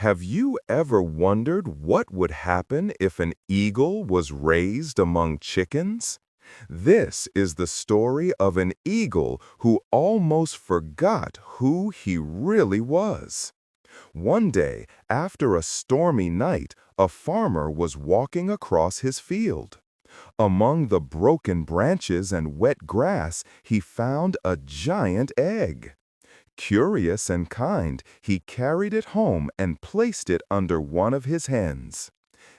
Have you ever wondered what would happen if an eagle was raised among chickens? This is the story of an eagle who almost forgot who he really was. One day, after a stormy night, a farmer was walking across his field. Among the broken branches and wet grass, he found a giant egg. Curious and kind, he carried it home and placed it under one of his hens.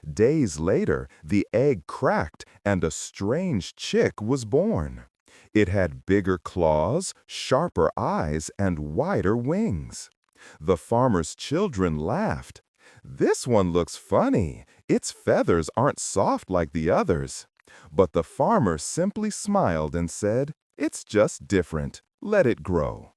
Days later, the egg cracked and a strange chick was born. It had bigger claws, sharper eyes, and wider wings. The farmer's children laughed. "This one looks funny. Its feathers aren't soft like the others." But the farmer simply smiled and said, "It's just different. Let it grow."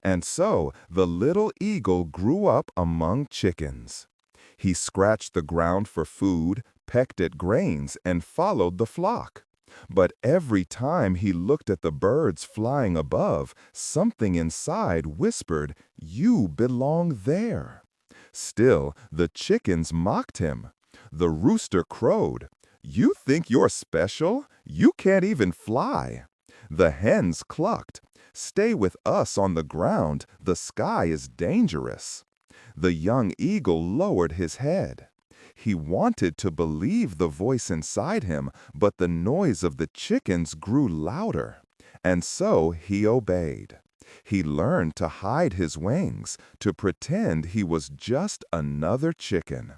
And so the little eagle grew up among chickens. He scratched the ground for food, pecked at grains, and followed the flock. But every time he looked at the birds flying above, something inside whispered, "You belong there." Still, the chickens mocked him. The rooster crowed, "You think you're special? You can't even fly." The hens clucked, "Stay with us on the ground, the sky is dangerous." The young eagle lowered his head. He wanted to believe the voice inside him, but the noise of the chickens grew louder. And so he obeyed. He learned to hide his wings, to pretend he was just another chicken.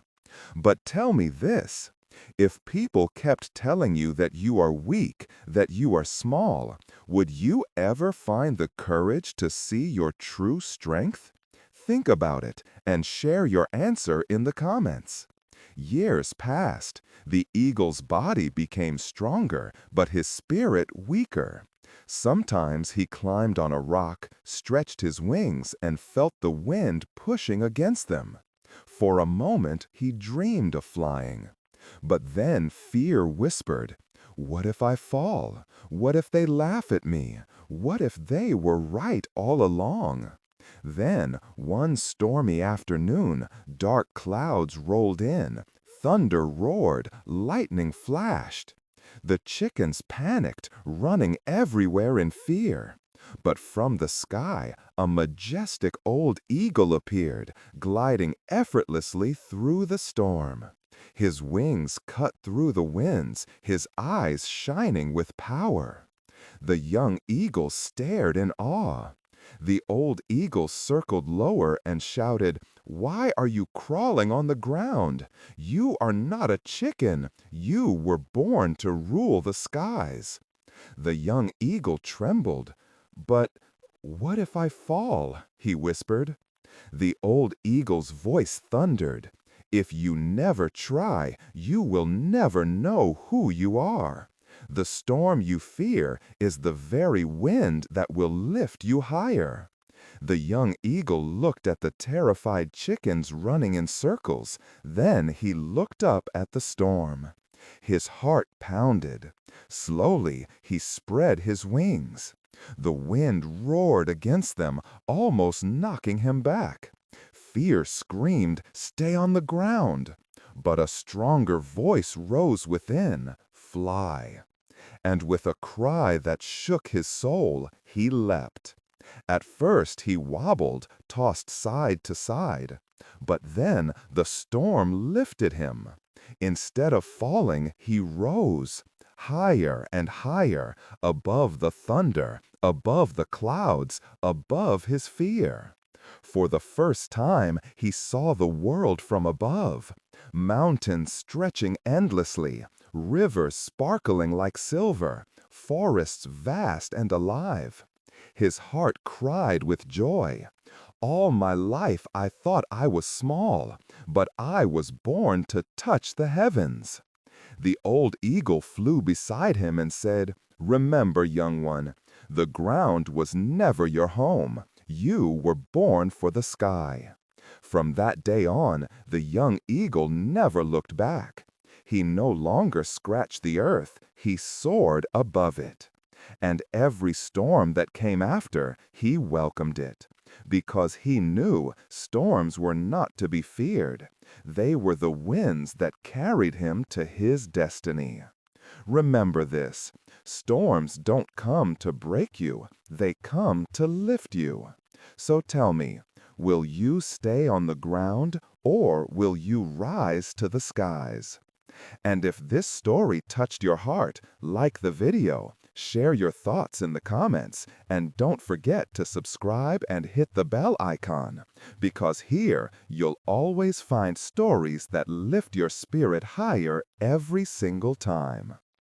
But tell me this. If people kept telling you that you are weak, that you are small, would you ever find the courage to see your true strength? Think about it and share your answer in the comments. Years passed. The eagle's body became stronger, but his spirit weaker. Sometimes he climbed on a rock, stretched his wings, and felt the wind pushing against them. For a moment, he dreamed of flying. But then fear whispered, "What if I fall? What if they laugh at me? What if they were right all along?" Then, one stormy afternoon, dark clouds rolled in, thunder roared, lightning flashed. The chickens panicked, running everywhere in fear. But from the sky, a majestic old eagle appeared, gliding effortlessly through the storm. His wings cut through the winds, his eyes shining with power. The young eagle stared in awe. The old eagle circled lower and shouted, "Why are you crawling on the ground? You are not a chicken. You were born to rule the skies." The young eagle trembled. "But what if I fall?" he whispered. The old eagle's voice thundered, "If you never try, you will never know who you are. The storm you fear is the very wind that will lift you higher." The young eagle looked at the terrified chickens running in circles. Then he looked up at the storm. His heart pounded. Slowly, he spread his wings. The wind roared against them, almost knocking him back. Fear screamed, "Stay on the ground." But a stronger voice rose within, "Fly." And with a cry that shook his soul, he leapt. At first he wobbled, tossed side to side. But then the storm lifted him. Instead of falling, he rose. Higher and higher, above the thunder, above the clouds, above his fear. For the first time, he saw the world from above. Mountains stretching endlessly, rivers sparkling like silver, forests vast and alive. His heart cried with joy. "All my life I thought I was small, but I was born to touch the heavens." The old eagle flew beside him and said, "Remember, young one, the ground was never your home. You were born for the sky." From that day on, the young eagle never looked back. He no longer scratched the earth, he soared above it. And every storm that came after, he welcomed it. because he knew storms were not to be feared. They were the winds that carried him to his destiny. Remember this: storms don't come to break you, they come to lift you. So tell me, will you stay on the ground or will you rise to the skies? And if this story touched your heart, like the video, share your thoughts in the comments, and don't forget to subscribe and hit the bell icon, because here you'll always find stories that lift your spirit higher every single time.